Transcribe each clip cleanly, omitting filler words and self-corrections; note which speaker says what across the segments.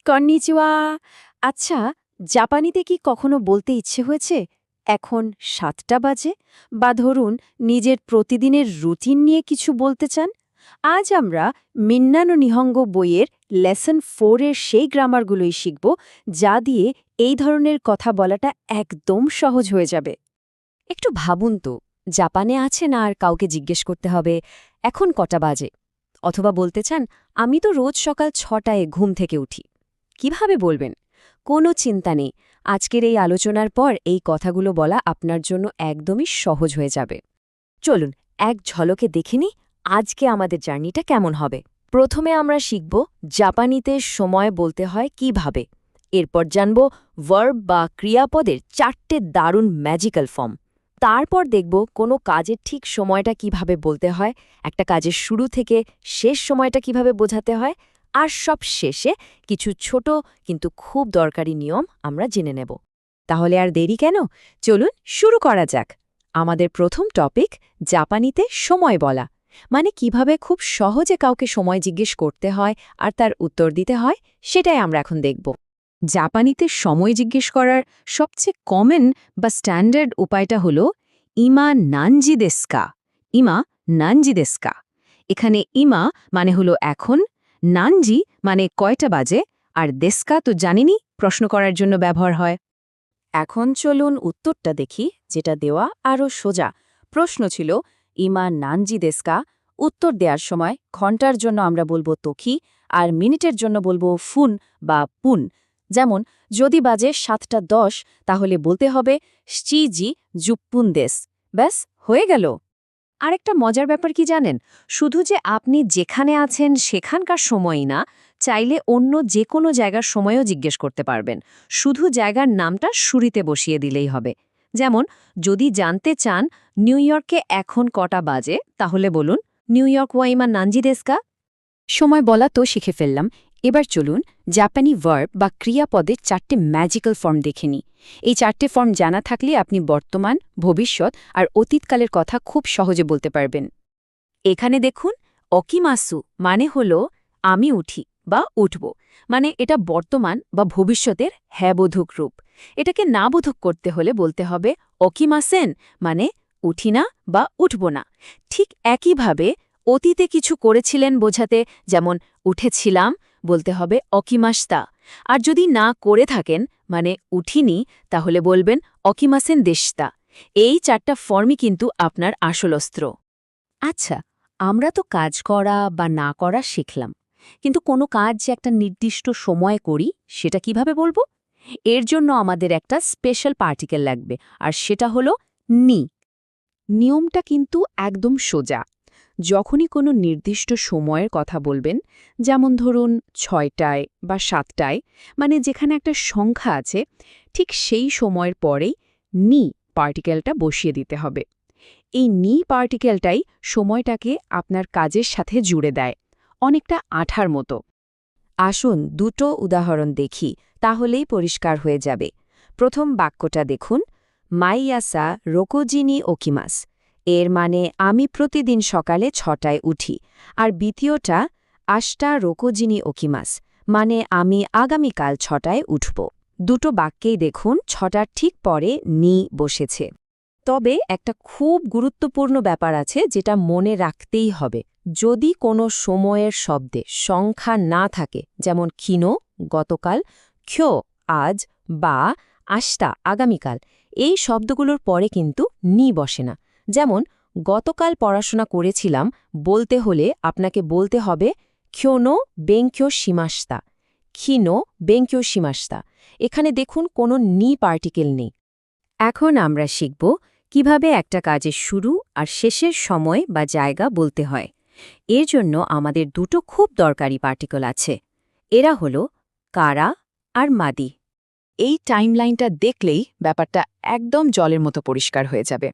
Speaker 1: Konnichiwa. আচ্ছা, জাপানিতে কি কখনো বলতে ইচ্ছে হয়েছে এখন ৭টা বাজে? বা ধরুন নিজের প্রতিদিনের রুটিন নিয়ে কিছু বলতে চান? আজ আমরা মিন্না নো নিহঙ্গ বইয়ের লেসন 4 এর সেই গ্রামারগুলোই শিখব, যা দিয়ে এই ধরনের কথা বলাটা একদম সহজ হয়ে যাবে।
Speaker 2: একটু ভাবুন তো, জাপানে আছেন আর কাউকে জিজ্ঞেস করতে হবে এখন কটা বাজে, অথবা বলতে চান আমি তো রোজ সকাল ৬টায় ঘুম থেকে উঠি। কিভাবে বলবেন? কোনো চিন্তা নেই, আজকের এই আলোচনার পর এই কথাগুলো বলা আপনার জন্য একদমই সহজ হয়ে যাবে। চলুন এক ঝলকে দেখে নিই আজকে আমাদের জার্নিটা কেমন হবে। প্রথমে আমরা শিখব জাপানিতে সময় বলতে হয় কিভাবে। এরপর জানব ভার্ব বা ক্রিয়াপদের 4টে দারুণ ম্যাজিক্যাল ফর্ম। তারপর দেখব কোনো কাজের ঠিক সময়টা কিভাবে বলতে হয়, একটা কাজের শুরু থেকে শেষ সময়টা কিভাবে বোঝাতে হয়, আর সব শেষে কিছু ছোট কিন্তু খুব দরকারি নিয়ম আমরা জেনে নেব। তাহলে আর দেরি কেন, চলুন শুরু করা যাক। আমাদের প্রথম টপিক জাপানিতে সময় বলা, মানে কিভাবে খুব সহজে কাউকে সময় জিজ্ঞেস করতে হয় আর তার উত্তর দিতে হয়, সেটাই আমরা এখন দেখব। জাপানিতে সময় জিজ্ঞেস করার সবচেয়ে কমন বা স্ট্যান্ডার্ড উপায়টা হল ইমা নানজি দেস্কা। ইমা নানজি দেস্কা। এখানে ইমা মানে হলো এখন, নানজি মানে কয়টা বাজে, আর দেস্কা তো জানিনি প্রশ্ন করার জন্য ব্যবহার হয়।
Speaker 1: এখন চলুন উত্তরটা দেখি, যেটা দেওয়া আরও সোজা। প্রশ্ন ছিল ইমা নানজি দেস্কা। উত্তর দেওয়ার সময় ঘন্টার জন্য আমরা বলবো তোকি, আর মিনিটের জন্য বলবো ফুন বা পুন। যেমন যদি বাজে ৭টা ১০, তাহলে বলতে হবে শিজি জুপ্পুন দেস। ব্যাস, হয়ে গেল।
Speaker 2: আরেকটা মজার ব্যাপার কি জানেন, শুধু যে আপনি যেখানে আছেন সেখানকার সময়ই না, চাইলে অন্য যে কোনো জায়গার সময়ও জিজ্ঞেস করতে পারবেন। শুধু জায়গার নামটা শুরুতে বসিয়ে দিলেই হবে। যেমন যদি জানতে চান নিউ ইয়র্কে এখন কটা বাজে, তাহলে বলুন নিউ ইয়র্ক ওয়াইমা নানজি দেস্কা। সময় বলা তো শিখে ফেললাম, এবার চলুন জাপানি ভার্ব বা ক্রিয়াপদের 4টে ম্যাজিক্যাল ফর্ম দেখে নিই। এই 4টে ফর্ম জানা থাকলে আপনি বর্তমান, ভবিষ্যৎ আর অতীতকালের কথা খুব সহজে বলতে পারবেন। এখানে দেখুন, অকিমাসু মানে হল আমি উঠি বা উঠব, মানে এটা বর্তমান বা ভবিষ্যতের হ্যাবোধক রূপ। এটাকে না বোধক করতে হলে বলতে হবে অকিমাসেন, মানে উঠি না বা উঠব না। ঠিক একইভাবে অতীতে কিছু করেছিলেন বোঝাতে, যেমন উঠেছিলাম, বলতে হবে অকিমাস্তা। আর যদি না করে থাকেন, মানে উঠিনি, তাহলে বলবেন অকিমাসেন দেশতা। এই 4টা ফর্মই কিন্তু আপনার আসল অস্ত্র। আচ্ছা, আমরা তো কাজ করা বা না করা শিখলাম, কিন্তু কোনো কাজ যে একটা নির্দিষ্ট সময়ে করি সেটা কিভাবে বলবো? এর জন্য আমাদের একটা স্পেশাল পার্টিকেল লাগবে, আর সেটা হলো নি। নিয়মটা কিন্তু একদম সোজা। যখনই কোনো নির্দিষ্ট সময়ের কথা বলবেন, যেমন ধরুন 6টায় বা 7টায়, মানে যেখানে একটা সংখ্যা আছে, ঠিক সেই সময়ের পরেই নি পার্টিকেলটা বসিয়ে দিতে হবে। এই নি পার্টিকেলটাই সময়টাকে আপনার কাজের সাথে জুড়ে দেয়, অনেকটা আঠার মতো। আসুন দুটো উদাহরণ দেখি, তাহলেই পরিষ্কার হয়ে যাবে। প্রথম বাক্যটা দেখুন, মাইয়াসা রোকোজিনি ওকিমাস। এর মানে আমি প্রতিদিন সকালে 6টায় উঠি। আর দ্বিতীয়টা আষ্টা রোকোজিনি ওকিমাস, মানে আমি আগামীকাল 6টায় উঠব। দুটো বাক্যেই দেখুন 6টার ঠিক পরে নি বসেছে। তবে একটা খুব গুরুত্বপূর্ণ ব্যাপার আছে যেটা মনে রাখতেই হবে। যদি কোনো সময়ের শব্দে সংখ্যা না থাকে, যেমন ক্ষীণ গতকাল, ক্ষো আজ, বা আষ্টা আগামীকাল, এই শব্দগুলোর পরে কিন্তু নি বসে না। যেমন গতকাল পড়াশোনা করেছিলাম বলতে হলে আপনাকে বলতে হবে ক্ষণো বেঙ্ক্যো সীমাস্তা, ক্ষীণ বেঙ্ক্যো সীমাস্তা। এখানে দেখুন কোনো নি পার্টিকেল নেই। এখন আমরা শিখব কিভাবে একটা কাজের শুরু আর শেষের সময় বা জায়গা বলতে হয়। এর জন্য আমাদের দুটো খুব দরকারি পার্টিকেল আছে। এরা হলো কারা আর মাদি।
Speaker 1: এই টাইমলাইনটা দেখলেই ব্যাপারটা একদম জলের মতো পরিষ্কার হয়ে যাবে।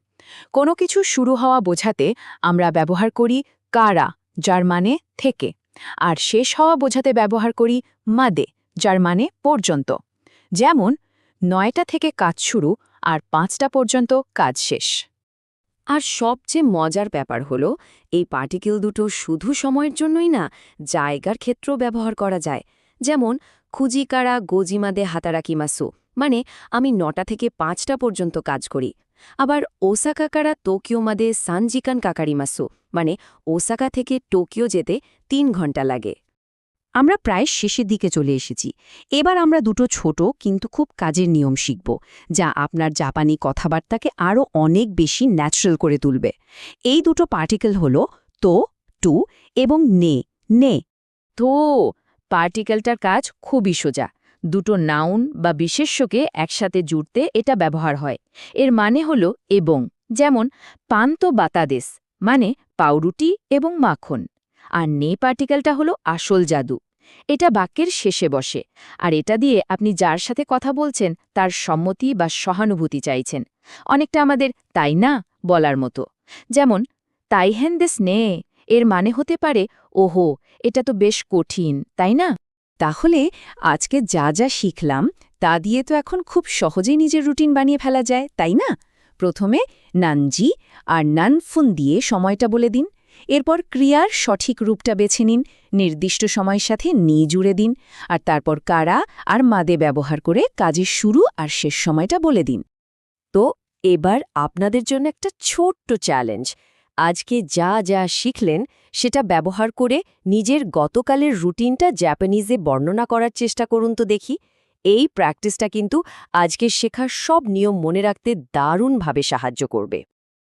Speaker 1: কোনো কিছু শুরু হওয়া বোঝাতে আমরা ব্যবহার করি কারা, যার মানে থেকে, আর শেষ হওয়া বোঝাতে ব্যবহার করি মাদে, যার মানে পর্যন্ত। যেমন 9টা থেকে কাজ শুরু আর 5টা পর্যন্ত কাজ শেষ।
Speaker 2: আর সবচেয়ে মজার ব্যাপার হলো এই পার্টিকেল দুটো শুধু সময়ের জন্যই না, জায়গার ক্ষেত্রেও ব্যবহার করা যায়। যেমন
Speaker 1: খুজিকারা গোজিমাদে হাতারাকিমাসু, মানে আমি 9টা থেকে 5টা পর্যন্ত কাজ করি। আবার ওসাকাকারা টোকিওমাদে সানজিকান কাকারিমাসু, মানে ওসাকা থেকে টোকিও যেতে 3 ঘন্টা লাগে।
Speaker 2: আমরা প্রায় শেষের দিকে চলে এসেছি। এবার আমরা দুটো ছোট কিন্তু খুব কাজের নিয়ম শিখব, যা আপনার জাপানি কথাবার্তাকে আরও অনেক বেশি ন্যাচারাল করে তুলবে। এই দুটো পার্টিকেল হল তো, টু এবং নে নে।
Speaker 1: তো পার্টিকেলটার কাজ খুবই সোজা। দুটো নাউন বা বিশেষ্যকে একসাথে জুড়তে এটা ব্যবহার হয়। এর মানে হল এবং, যেমন পান্তো বাতাদেস, মানে পাউরুটি এবং মাখন। আর নে পার্টিকেলটা হলো আসল জাদু। এটা বাক্যের শেষে বসে, আর এটা দিয়ে আপনি যার সাথে কথা বলছেন তার সম্মতি বা সহানুভূতি চাইছেন। অনেকটা আমাদের তাই না বলার মতো। যেমন তাইহেন দেস নে, এর মানে হতে পারে ওহো, এটা তো বেশ কঠিন, তাই না?
Speaker 2: তাহলে আজকে যা যা শিখলাম তা দিয়ে তো এখন খুব সহজেই নিজের রুটিন বানিয়ে ফেলা যায়, তাই না? প্রথমে নানজি আর নানফুন দিয়ে সময়টা বলে দিন। এরপর ক্রিয়ার সঠিক রূপটা বেছে নিন, নির্দিষ্ট সময়ের সাথে নি জুড়ে দিন, আর তারপর কারা আর মাদে ব্যবহার করে কাজের শুরু আর শেষ সময়টা বলে দিন।
Speaker 1: তো এবার আপনাদের জন্য একটা ছোট্ট চ্যালেঞ্জ। আজকে যা যা শিখলেন সেটা ব্যবহার করে নিজের গতকালের রুটিনটা জাপানিজে বর্ণনা করার চেষ্টা করুন তো দেখি। এই প্র্যাকটিসটা কিন্তু আজকে শেখার সব নিয়ম মনে রাখতে দারুণভাবে সাহায্য করবে।